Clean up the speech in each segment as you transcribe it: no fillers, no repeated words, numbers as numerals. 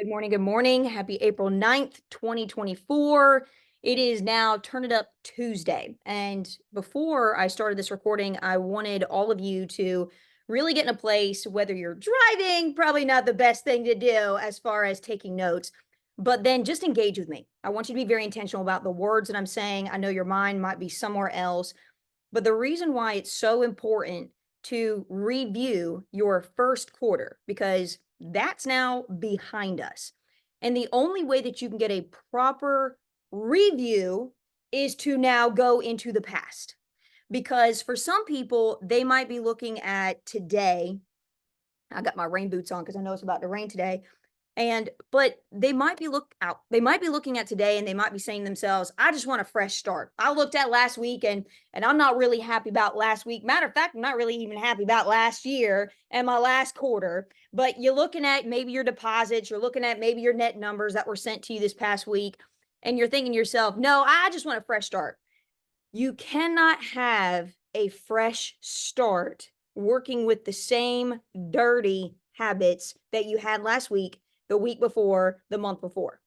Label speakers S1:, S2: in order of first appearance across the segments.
S1: Good morning. Good morning. Happy April 9th, 2024. It is now Turn It Up Tuesday. And before I started this recording, I wanted all of you to really get in a place, whether you're driving, probably not the best thing to do as far as taking notes, but then just engage with me. I want you to be very intentional about the words that I'm saying. I know your mind might be somewhere else, but the reason why it's so important to review your first quarter, because that's now behind us. And the only way that you can get a proper review is to now go into the past. Because for some people, they might be looking at today. I got my rain boots on because I know it's about to rain today. But they might be looking at today and they might be saying to themselves, I just want a fresh start. I looked at last week and I'm not really happy about last week. Matter of fact, I'm not really even happy about last year and my last quarter. But you're looking at maybe your deposits, you're looking at maybe your net numbers that were sent to you this past week, and you're thinking to yourself, no, I just want a fresh start. You cannot have a fresh start working with the same dirty habits that you had last week, the week before, the month before.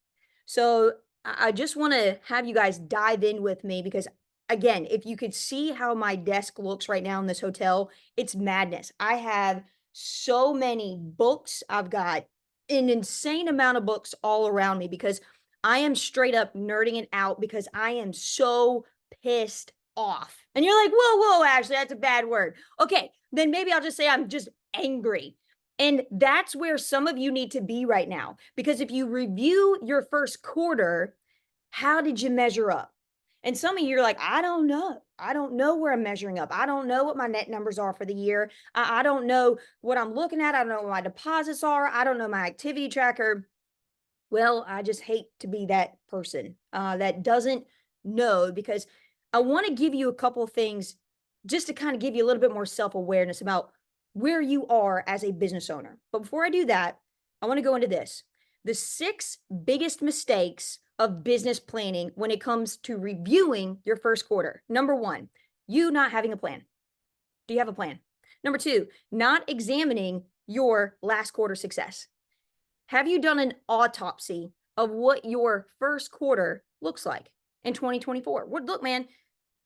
S1: So I just want to have you guys dive in with me because, again, if you could see how my desk looks right now in this hotel, it's madness. I have so many books. I've got an insane amount of books all around me because I am straight up nerding it out because I am so pissed off. And you're like, whoa, Ashley, that's a bad word. Okay, then maybe I'll just say I'm just angry. And that's where some of you need to be right now. Because if you review your first quarter, how did you measure up? And some of you are like, I don't know. I don't know where I'm measuring up. I don't know what my net numbers are for the year. I don't know what I'm looking at. I don't know what my deposits are. I don't know my activity tracker. Well, I just hate to be that person that doesn't know, because I want to give you a couple of things just to kind of give you a little bit more self-awareness about where you are as a business owner. But before I do that, I want to go into this. The 6 biggest mistakes of business planning when it comes to reviewing your first quarter. Number 1, you not having a plan. Do you have a plan? Number 2, not examining your last quarter success. Have you done an autopsy of what your first quarter looks like in 2024? Look, man,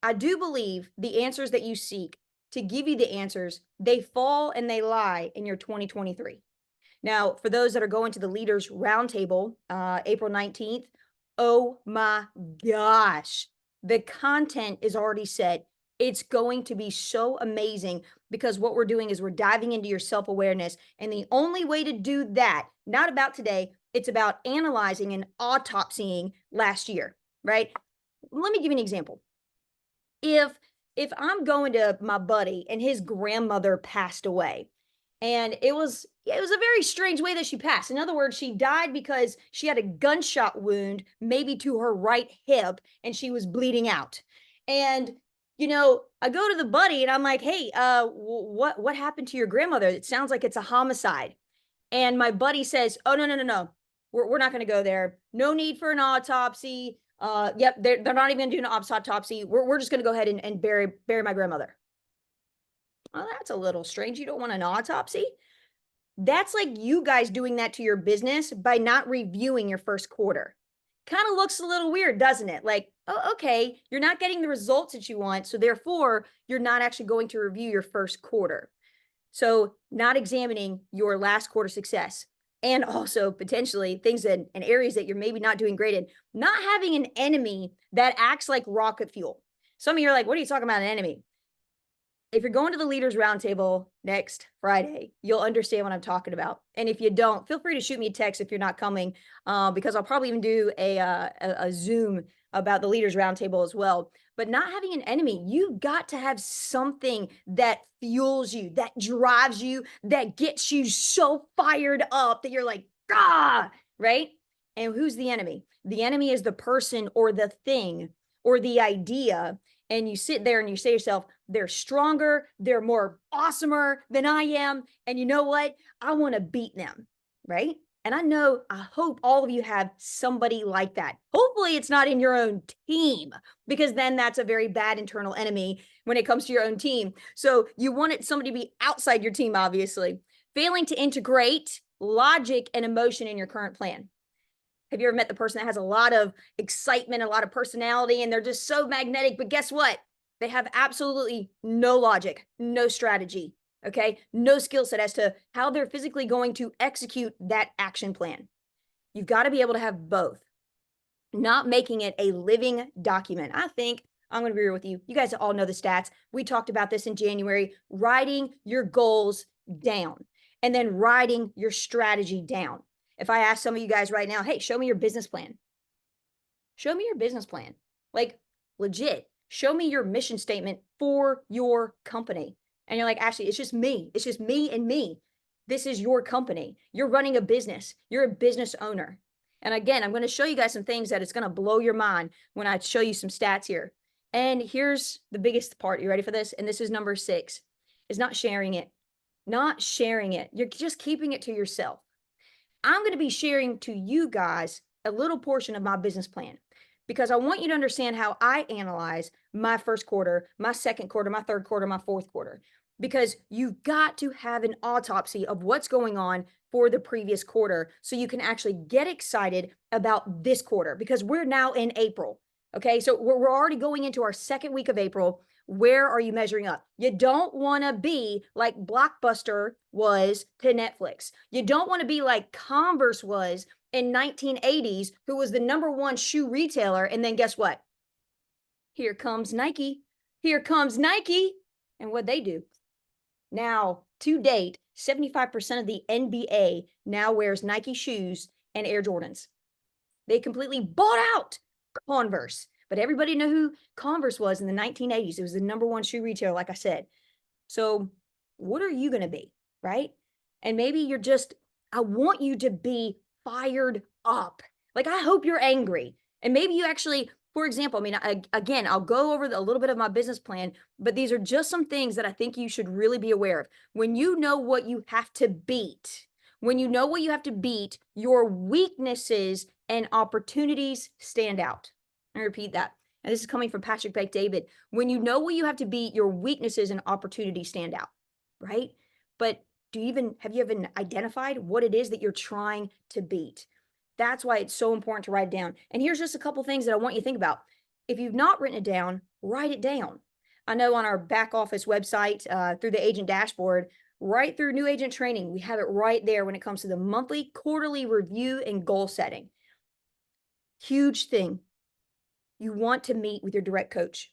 S1: I do believe the answers that you seek to give you the answers, they fall and they lie in your 2023. Now, for those that are going to the Leaders Roundtable, April 19th, oh my gosh, the content is already set. It's going to be so amazing because what we're doing is we're diving into your self-awareness. And the only way to do that, not about today, it's about analyzing and autopsying last year, right? Let me give you an example. If I'm going to my buddy and his grandmother passed away, and it was a very strange way that she passed. In other words, she died because she had a gunshot wound, maybe to her right hip, and she was bleeding out. And I go to the buddy and I'm like, hey, what happened to your grandmother? It sounds like it's a homicide. And my buddy says, oh, no. We're not going to go there. No need for an autopsy. Yep, they're not even going to do an autopsy. We're just going to go ahead and bury my grandmother. Well, that's a little strange. You don't want an autopsy? That's like you guys doing that to your business by not reviewing your first quarter. Kind of looks a little weird, doesn't it? Like, oh, okay, you're not getting the results that you want, so therefore you're not actually going to review your first quarter. So not examining your last quarter success, and also potentially things and areas that you're maybe not doing great in. Not having an enemy that acts like rocket fuel. Some of you are like, what are you talking about, an enemy? If you're going to the Leaders Roundtable next Friday, you'll understand what I'm talking about. And if you don't, feel free to shoot me a text if you're not coming, because I'll probably even do a Zoom about the Leaders Roundtable as well. But not having an enemy, you've got to have something that fuels you, that drives you, that gets you so fired up that you're like, ah, right? And who's the enemy? The enemy is the person or the thing or the idea. And you sit there and you say to yourself, they're stronger, they're more awesomer than I am. And you know what? I want to beat them, right? And I hope all of you have somebody like that. Hopefully it's not in your own team, because then that's a very bad internal enemy when it comes to your own team. So you want somebody to be outside your team, obviously. Failing to integrate logic and emotion in your current plan. Have you ever met the person that has a lot of excitement, a lot of personality, and they're just so magnetic? But guess what? They have absolutely no logic, no strategy, okay? No skill set as to how they're physically going to execute that action plan. You've got to be able to have both, not making it a living document. I think I'm going to be real with you. You guys all know the stats. We talked about this in January, writing your goals down and then writing your strategy down. If I ask some of you guys right now, hey, show me your business plan. Show me your business plan. Like legit, show me your mission statement for your company. And you're like, Ashley, it's just me. It's just me and me. This is your company. You're running a business. You're a business owner. And again, I'm going to show you guys some things that it's going to blow your mind when I show you some stats here. And here's the biggest part. You ready for this? And this is number 6, is not sharing it. Not sharing it. You're just keeping it to yourself. I'm going to be sharing to you guys a little portion of my business plan because I want you to understand how I analyze my first quarter, my second quarter, my third quarter, my fourth quarter, because you've got to have an autopsy of what's going on for the previous quarter so you can actually get excited about this quarter because we're now in April. Okay, so we're already going into our second week of April. Where are you measuring up? You don't want to be like Blockbuster was to Netflix. You don't want to be like Converse was in 1980s, who was the #1 shoe retailer. And then guess what? Here comes Nike. Here comes Nike. And what they do? Now, to date, 75% of the NBA now wears Nike shoes and Air Jordans. They completely bought out Converse. But everybody knew who Converse was in the 1980s. It was the #1 shoe retailer, like I said. So what are you going to be, right? And maybe you're just, I want you to be fired up. Like, I hope you're angry. And maybe you actually, for example, I mean, again, I'll go over a little bit of my business plan, but these are just some things that I think you should really be aware of. When you know what you have to beat, when you know what you have to beat, your weaknesses and opportunities stand out. I repeat that. And this is coming from Patrick Beck David. When you know what you have to beat, your weaknesses and opportunities stand out, right? But have you even identified what it is that you're trying to beat? That's why it's so important to write it down. And here's just a couple things that I want you to think about. If you've not written it down, write it down. I know on our back office website, through the agent dashboard, right through new agent training, we have it right there when it comes to the monthly, quarterly review and goal setting. Huge thing. You want to meet with your direct coach.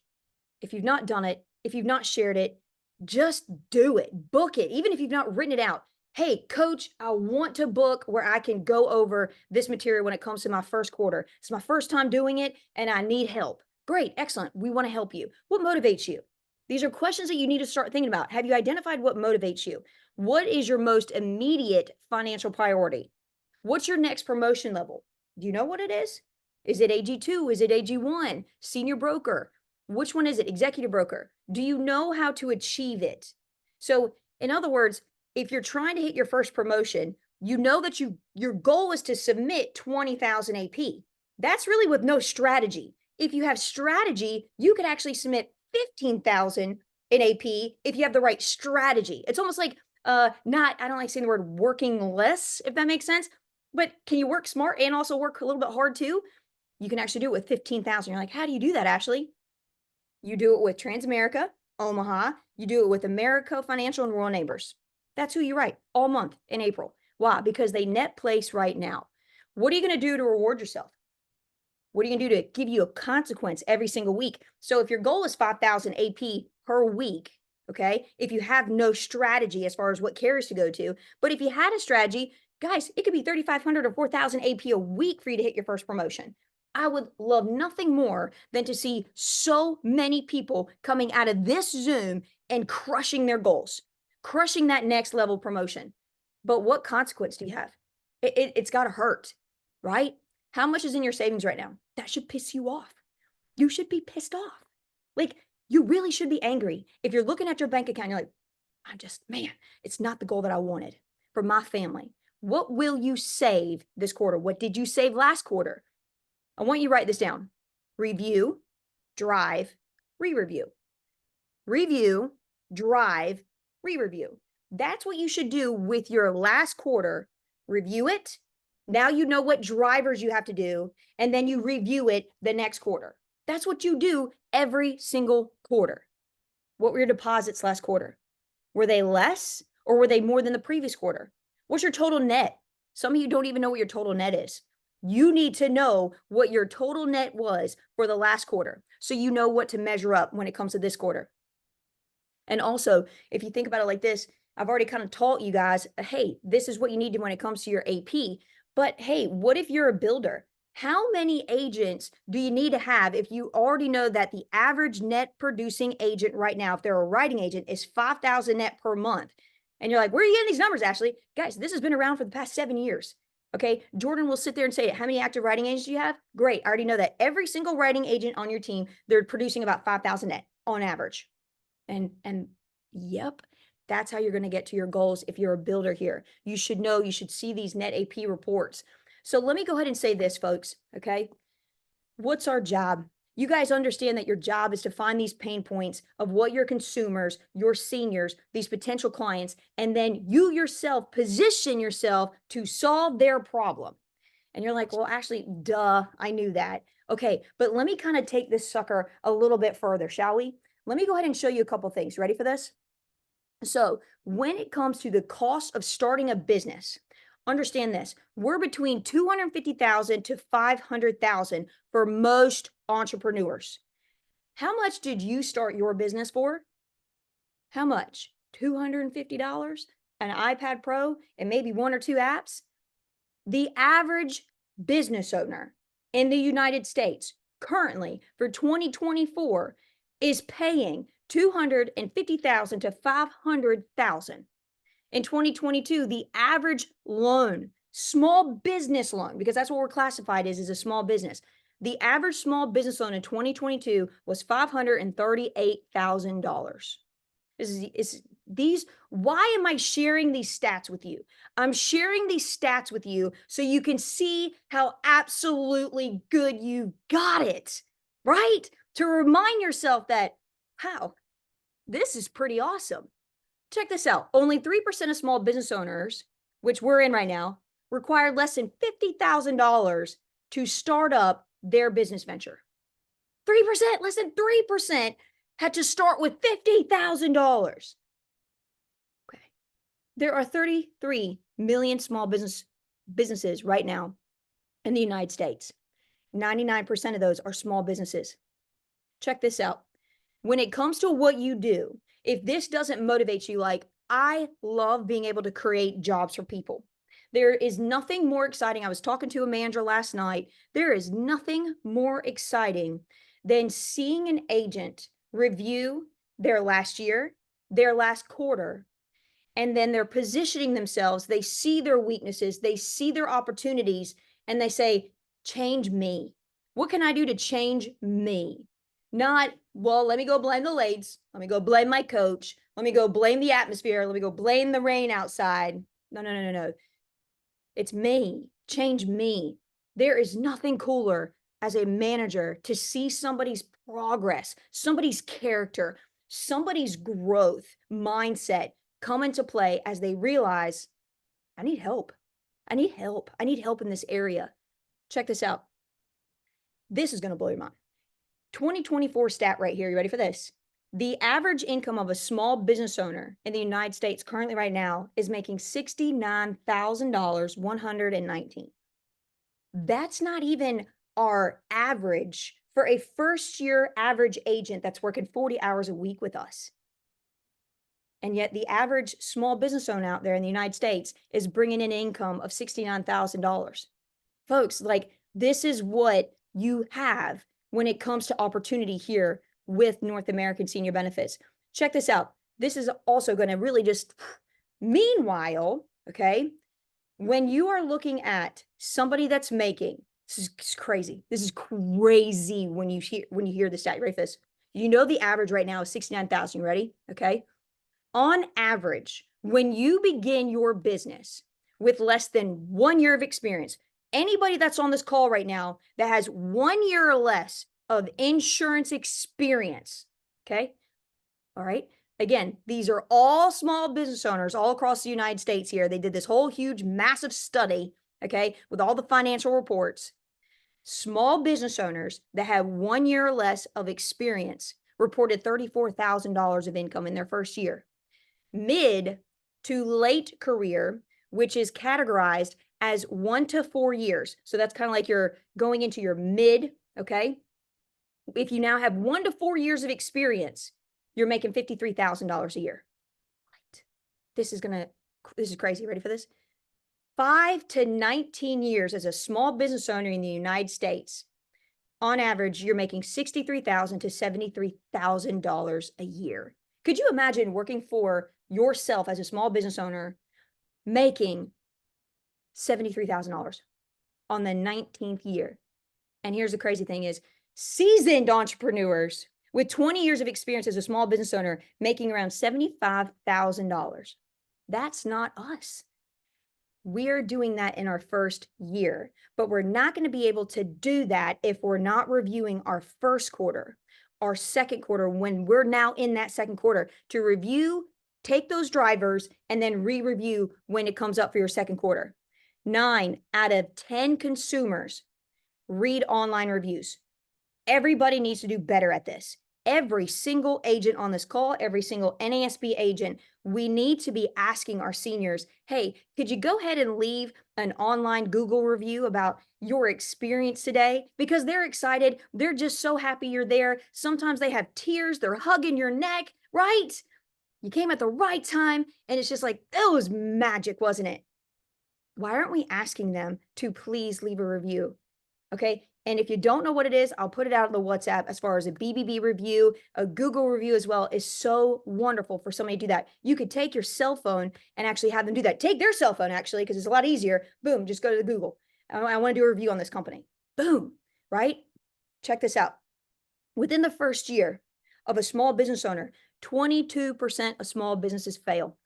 S1: If you've not done it, if you've not shared it, just do it. Book it. Even if you've not written it out. Hey, coach, I want to book where I can go over this material when it comes to my first quarter. It's my first time doing it and I need help. Great. Excellent. We want to help you. What motivates you? These are questions that you need to start thinking about. Have you identified what motivates you? What is your most immediate financial priority? What's your next promotion level? Do you know what it is? Is it AG2? Is it AG1? Senior broker? Which one is it? Executive broker? Do you know how to achieve it? So in other words, if you're trying to hit your first promotion, you know that your goal is to submit 20,000 AP. That's really with no strategy. If you have strategy, you could actually submit 15,000 in AP if you have the right strategy. It's almost like I don't like saying the word working less, if that makes sense. But can you work smart and also work a little bit hard too? You can actually do it with 15,000. You're like, how do you do that, Ashley? You do it with Transamerica, Omaha. You do it with America Financial and Royal Neighbors. That's who you write all month in April. Why? Because they net place right now. What are you going to do to reward yourself? What are you going to do to give you a consequence every single week? So if your goal is 5,000 AP per week, okay, if you have no strategy as far as what carriers to go to, but if you had a strategy, guys, it could be 3,500 or 4,000 AP a week for you to hit your first promotion. I would love nothing more than to see so many people coming out of this Zoom and crushing their goals, crushing that next level promotion. But what consequence do you have? It's got to hurt, right? How much is in your savings right now? That should piss you off. You should be pissed off. Like, you really should be angry. If you're looking at your bank account, you're like, man, it's not the goal that I wanted for my family. What will you save this quarter? What did you save last quarter? I want you to write this down. Review, drive, re-review. Review, drive, re-review. That's what you should do with your last quarter review it. Now you know what drivers you have to do, and then you review it the next quarter. That's what you do every single quarter. What were your deposits last quarter? Were they less or were they more than the previous quarter? What's your total net? Some of you don't even know what your total net is. You need to know what your total net was for the last quarter so you know what to measure up when it comes to this quarter. And also, if you think about it like this, I've already kind of taught you guys, hey, this is what you need to when it comes to your AP. But hey, what if you're a builder? How many agents do you need to have if you already know that the average net producing agent right now, if they're a writing agent, is 5,000 net per month? And you're like, where are you getting these numbers, Ashley? Guys, this has been around for the past 7 years. Okay, Jordan will sit there and say, how many active writing agents do you have? Great, I already know that every single writing agent on your team, they're producing about 5,000 net on average. And yep, that's how you're going to get to your goals if you're a builder here. You should know, you should see these net AP reports. So let me go ahead and say this, folks, okay? What's our job? You guys understand that your job is to find these pain points of what your consumers, your seniors, these potential clients, and then you yourself position yourself to solve their problem. And you're like, well, actually, duh, I knew that. Okay, but let me kind of take this sucker a little bit further, shall we? Let me go ahead and show you a couple things. Ready for this? So when it comes to the cost of starting a business, understand this. We're between 250,000 to 500,000 for most entrepreneurs. How much did you start your business for? How much? $250? An iPad Pro and maybe one or two apps? The average business owner in the United States currently for 2024 is paying 250,000 to 500,000. In 2022, the average loan, small business loan, because that's what we're classified as, is a small business. The average small business loan in 2022 was $538,000. Why am I sharing these stats with you? I'm sharing these stats with you so you can see how absolutely good you got it, right? To remind yourself that, wow, this is pretty awesome. Check this out. Only 3% of small business owners, which we're in right now, require less than $50,000 to start up their business venture. 3%, less than 3% had to start with $50,000. Okay. There are 33 million small businesses right now in the United States. 99% of those are small businesses. Check this out. When it comes to what you do, if this doesn't motivate you, like, I love being able to create jobs for people. There is nothing more exciting. I was talking to a manager last night. There is nothing more exciting than seeing an agent review their last year, their last quarter, and then they're positioning themselves. They see their weaknesses, they see their opportunities, and they say, change me. What can I do to change me? Not, well, let me go blame the ladies. Let me go blame my coach. Let me go blame the atmosphere. Let me go blame the rain outside. No. It's me. Change me. There is nothing cooler as a manager to see somebody's progress, somebody's character, somebody's growth mindset come into play as they realize, I need help. I need help. I need help in this area. Check this out. This is going to blow your mind. 2024 stat right here. You ready for this? The average income of a small business owner in the United States currently right now is making $69,119. That's not even our average for a first-year average agent that's working 40 hours a week with us. And yet the average small business owner out there in the United States is bringing in an income of $69,000. Folks, like, this is what you have when it comes to opportunity here with North American Senior Benefits. Check this out. This is also going to really just, meanwhile, okay, when you are looking at somebody that's making, this is crazy. This is crazy when you hear the stat. You ready for this? You know the average right now is 69,000. You ready? Okay. On average, when you begin your business with less than 1 year of experience, anybody that's on this call right now that has 1 year or less of insurance experience, okay? All right. Again, these are all small business owners all across the United States here. They did this whole huge, massive study, okay, with all the financial reports. Small business owners that have 1 year or less of experience reported $34,000 of income in their first year. Mid to late career, which is categorized as 1 to 4 years. So that's kind of like you're going into your mid, okay? If you now have 1 to 4 years of experience, you're making $53,000 a year. This is crazy. Ready for this? 5 to 19 years as a small business owner in the United States, on average, you're making $63,000 to $73,000 a year. Could you imagine working for yourself as a small business owner making $73,000 on the 19th year? And here's the crazy thing is seasoned entrepreneurs with 20 years of experience as a small business owner making around $75,000. That's not us. We're doing that in our first year, but we're not going to be able to do that if we're not reviewing our first quarter, our second quarter, when we're now in that second quarter to review, take those drivers, and then re-review when it comes up for your second quarter. 9 out of 10 consumers read online reviews. Everybody needs to do better at this. Every single agent on this call, every single NASB agent, we need to be asking our seniors, hey, could you go ahead and leave an online Google review about your experience today? Because they're excited. They're just so happy you're there. Sometimes they have tears. They're hugging your neck, right? You came at the right time. And it's just like, it was magic, wasn't it? Why aren't we asking them to please leave a review? Okay. And if you don't know what it is, I'll put it out in the WhatsApp as far as a BBB review, a Google review as well is so wonderful for somebody to do that. You could take your cell phone and actually have them do that. Take their cell phone actually, because it's a lot easier. Boom, just go to the Google. I want to do a review on this company. Boom, right? Check this out. Within the first year of a small business owner, 22% of small businesses fail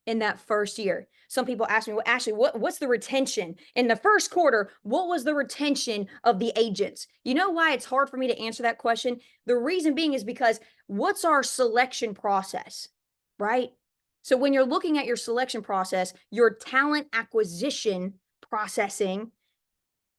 S1: in that first year. Some people ask me, well, Ashley, what's the retention? In the first quarter, what was the retention of the agents? You know why it's hard for me to answer that question? The reason being is because what's our selection process, right? So when you're looking at your selection process, your talent acquisition processing,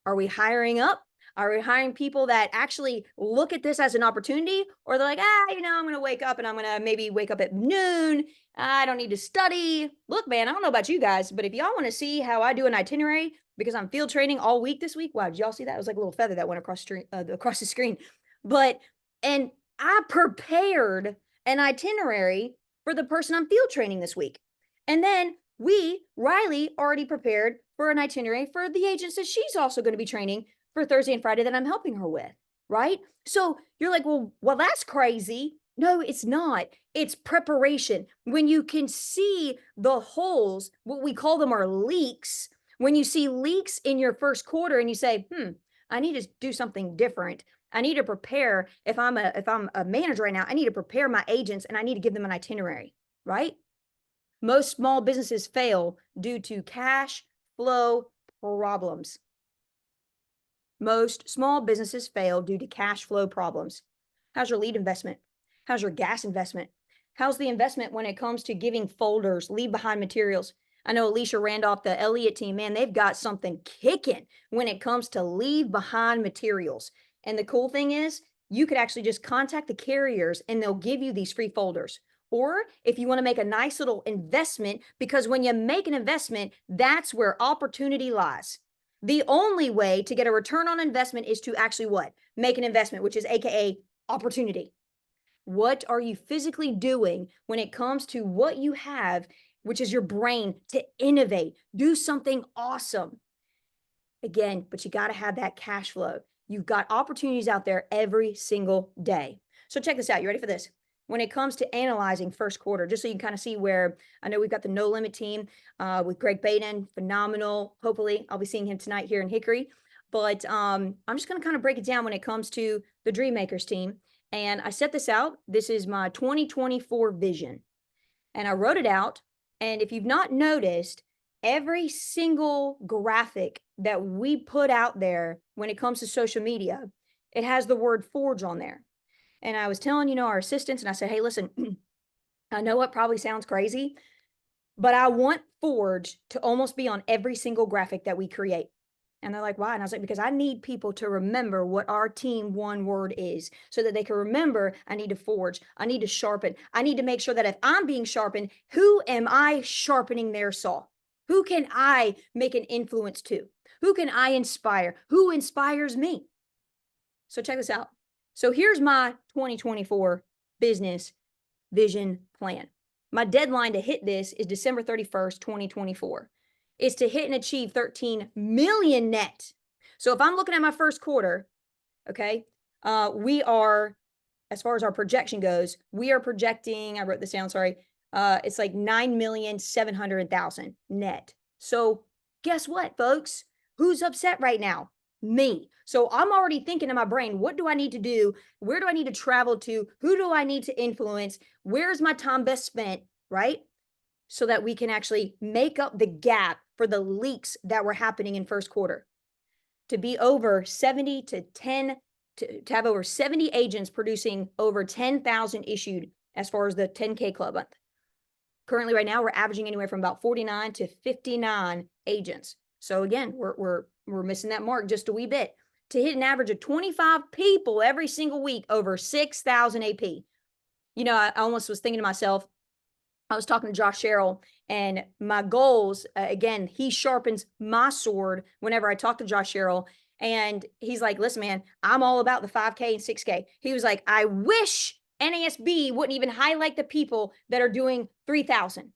S1: are we hiring up? Are we hiring people that actually look at this as an opportunity? Or they're like, I'm going to wake up and I'm going to maybe wake up at noon. I don't need to study. Look, man, I don't know about you guys, but if y'all want to see how I do an itinerary because I'm field training all week this week. Wow, did y'all see that? It was like a little feather that went across the screen. And I prepared an itinerary for the person I'm field training this week. And then Riley already prepared for an itinerary for the agents that she's also going to be training for Thursday and Friday that I'm helping her with, right? So you're like, well, that's crazy. No, it's not. It's preparation. When you can see the holes, what we call them are leaks. When you see leaks in your first quarter and you say, I need to do something different. I need to prepare. If I'm a manager right now, I need to prepare my agents and I need to give them an itinerary, right? Most small businesses fail due to cash flow problems. Most small businesses fail due to cash flow problems. How's your lead investment? How's your gas investment? How's the investment when it comes to giving folders, leave behind materials? I know Alicia Randolph, the Elliott team, man, they've got something kicking when it comes to leave behind materials. And the cool thing is, you could actually just contact the carriers and they'll give you these free folders. Or if you want to make a nice little investment, because when you make an investment, that's where opportunity lies. The only way to get a return on investment is to actually what? Make an investment, which is AKA opportunity. What are you physically doing when it comes to what you have, which is your brain, to innovate, do something awesome? Again, but you got to have that cash flow. You've got opportunities out there every single day. So check this out. You ready for this? When it comes to analyzing first quarter, just so you can kind of see where, I know we've got the No Limit team with Greg Baden, phenomenal. Hopefully I'll be seeing him tonight here in Hickory. But I'm just going to kind of break it down when it comes to the Dream Makers team. And I set this out. This is my 2024 vision. And I wrote it out. And if you've not noticed, every single graphic that we put out there when it comes to social media, it has the word Forge on there. And I was telling, our assistants, and I said, hey, listen, I know it probably sounds crazy, but I want Forge to almost be on every single graphic that we create. And they're like, why? And I was like, because I need people to remember what our team one word is so that they can remember I need to forge, I need to sharpen, I need to make sure that if I'm being sharpened, who am I sharpening their saw? Who can I make an influence to? Who can I inspire? Who inspires me? So check this out. So here's my 2024 business vision plan. My deadline to hit this is December 31st, 2024. Is to hit and achieve 13 million net. So if I'm looking at my first quarter, okay, we are, as far as our projection goes, we are projecting, I wrote this down, sorry, it's like 9,700,000 net. So guess what, folks? Who's upset right now? Me. So I'm already thinking in my brain, what do I need to do? Where do I need to travel to? Who do I need to influence? Where's my time best spent, right? So that we can actually make up the gap for the leaks that were happening in first quarter. To be over 70 to 10, to have over 70 agents producing over 10,000 issued as far as the 10K club month. Currently, right now, we're averaging anywhere from about 49 to 59 agents. So again, we're missing that mark just a wee bit. To hit an average of 25 people every single week over 6,000 AP. You know, I almost was thinking to myself, I was talking to Josh Sherrill, and my goals, again, he sharpens my sword whenever I talk to Josh Sherrill. And he's like, listen, man, I'm all about the 5K and 6K. He was like, I wish NASB wouldn't even highlight the people that are doing 3,000,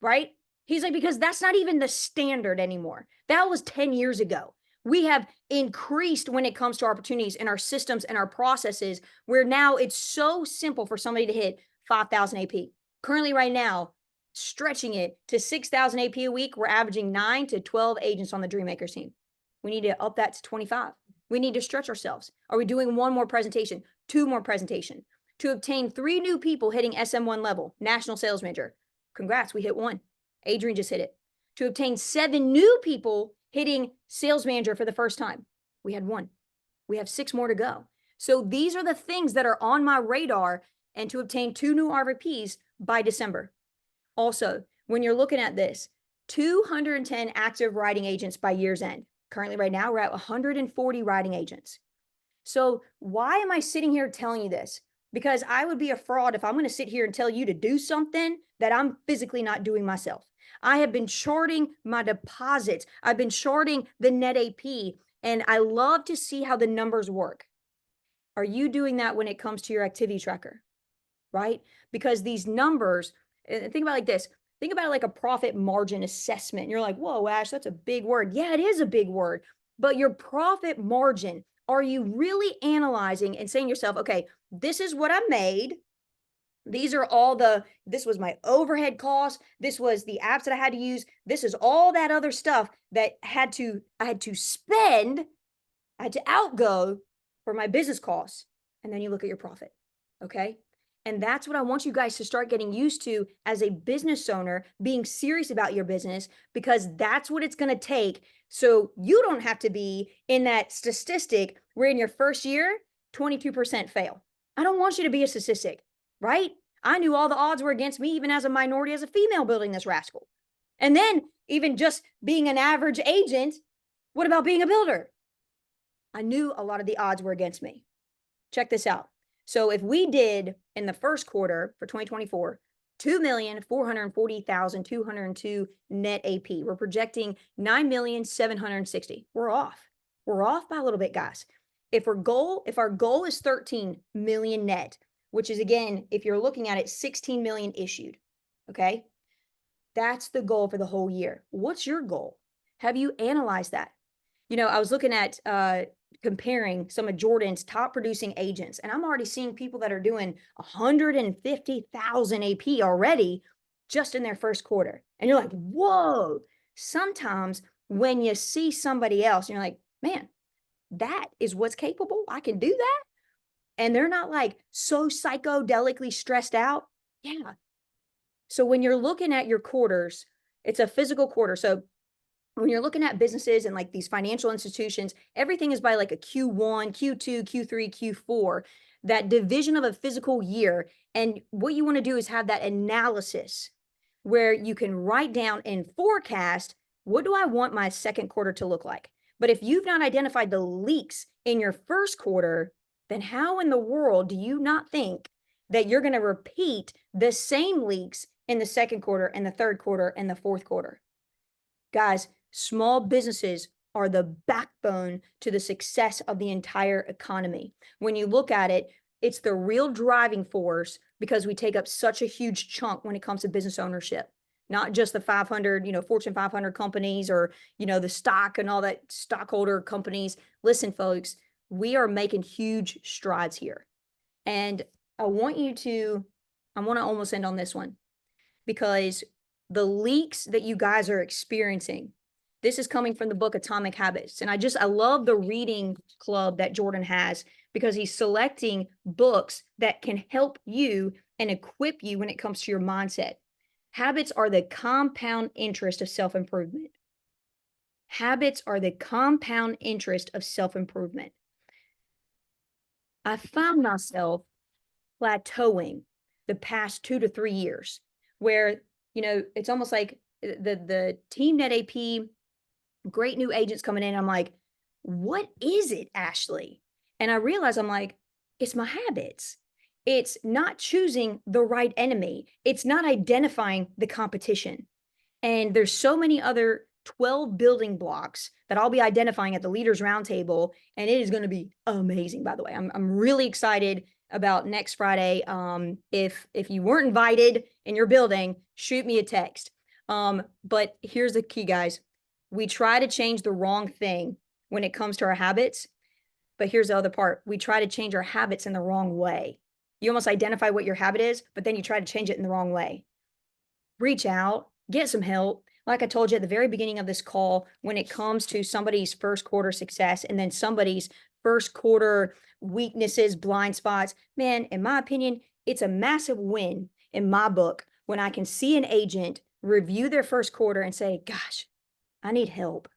S1: right? He's like, because that's not even the standard anymore. That was 10 years ago. We have increased when it comes to opportunities in our systems and our processes, where now it's so simple for somebody to hit 5,000 AP. Currently, right now, stretching it to 6,000 AP a week, we're averaging 9 to 12 agents on the Dreammakers team. We need to up that to 25. We need to stretch ourselves. Are we doing one more presentation, two more presentation? To obtain 3 new people hitting SM1 level, national sales manager. Congrats, we hit 1. Adrian just hit it. To obtain 7 new people hitting sales manager for the first time. We had 1. We have 6 more to go. So these are the things that are on my radar, and to obtain 2 new RVPs by December. Also, when you're looking at this, 210 active writing agents by year's end. Currently, right now, we're at 140 writing agents. So why am I sitting here telling you this? Because I would be a fraud if I'm going to sit here and tell you to do something that I'm physically not doing myself. I have been charting my deposits. I've been charting the net AP, and I love to see how the numbers work. Are you doing that when it comes to your activity tracker? Right? Because these numbers, think about it like this. Think about it like a profit margin assessment. And you're like, whoa, Ash, that's a big word. Yeah, it is a big word. But your profit margin, are you really analyzing and saying to yourself, okay, this is what I made. These are all this was my overhead costs. This was the apps that I had to use. This is all that other stuff that I had to spend, I had to outgo for my business costs. And then you look at your profit. Okay. And that's what I want you guys to start getting used to as a business owner, being serious about your business, because that's what it's going to take. So you don't have to be in that statistic where in your first year, 22% fail. I don't want you to be a statistic, right? I knew all the odds were against me, even as a minority, as a female building this rascal. And then even just being an average agent, what about being a builder? I knew a lot of the odds were against me. Check this out. So if we did in the first quarter for 2024, 2,440,202 net AP, we're projecting 9,760,000. We're off. We're off by a little bit, guys. If our goal is 13 million net, which is, again, if you're looking at it, 16 million issued, okay? That's the goal for the whole year. What's your goal? Have you analyzed that? You know, I was looking at comparing some of Jordan's top producing agents, and I'm already seeing people that are doing 150,000 AP already just in their first quarter. And you're like, whoa. Sometimes when you see somebody else, you're like, man, that is what's capable. I can do that. And they're not like so psychodelically stressed out. Yeah. So when you're looking at your quarters, it's a physical quarter. So when you're looking at businesses and like these financial institutions, everything is by like a Q1, Q2, Q3, Q4. that division of a physical year. And what you want to do is have that analysis where you can write down and forecast, what do I want my second quarter to look like? But if you've not identified the leaks in your first quarter, then how in the world do you not think that you're going to repeat the same leaks in the second quarter and the third quarter and the fourth quarter? Guys, small businesses are the backbone to the success of the entire economy. When you look at it, it's the real driving force because we take up such a huge chunk when it comes to business ownership. Not just the 500, Fortune 500 companies or, the stock and all that stockholder companies. Listen, folks, we are making huge strides here. And I want to almost end on this one because the leaks that you guys are experiencing, this is coming from the book Atomic Habits. And I love the reading club that Jordan has because he's selecting books that can help you and equip you when it comes to your mindset. Habits are the compound interest of self-improvement. Habits are the compound interest of self-improvement. I found myself plateauing the past 2 to 3 years where, it's almost like the team net AP, great new agents coming in. I'm like, what is it, Ashley? And I realize I'm like, it's my habits. It's not choosing the right enemy. It's not identifying the competition. And there's so many other 12 building blocks that I'll be identifying at the Leaders Roundtable. And it is going to be amazing, by the way. I'm really excited about next Friday. If you weren't invited in your building, shoot me a text. But here's the key, guys. We try to change the wrong thing when it comes to our habits. But here's the other part. We try to change our habits in the wrong way. You almost identify what your habit is, but then you try to change it in the wrong way. Reach out, get some help. Like I told you at the very beginning of this call, when it comes to somebody's first quarter success and then somebody's first quarter weaknesses, blind spots, man, in my opinion, it's a massive win in my book when I can see an agent review their first quarter and say, gosh, I need help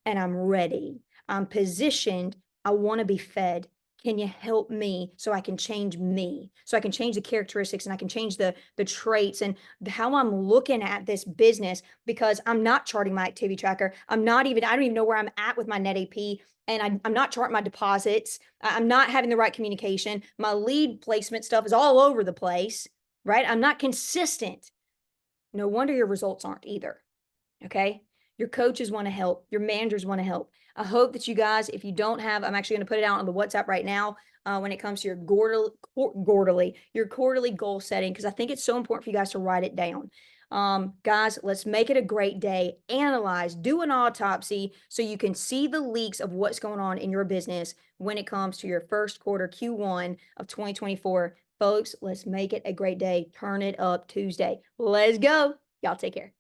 S1: and I'm ready. I'm positioned. I want to be fed. Can you help me so I can change me? So I can change the characteristics and I can change the traits and how I'm looking at this business because I'm not charting my activity tracker. I don't even know where I'm at with my net AP and I'm not charting my deposits. I'm not having the right communication. My lead placement stuff is all over the place, right? I'm not consistent. No wonder your results aren't either. Okay. Your coaches want to help. Your managers want to help. I hope that you guys, if you don't have, I'm actually going to put it out on the WhatsApp right now when it comes to your quarterly goal setting, because I think it's so important for you guys to write it down. Guys, let's make it a great day. Analyze, do an autopsy so you can see the leaks of what's going on in your business when it comes to your first quarter Q1 of 2024. Folks, let's make it a great day. Turn it up Tuesday. Let's go. Y'all take care.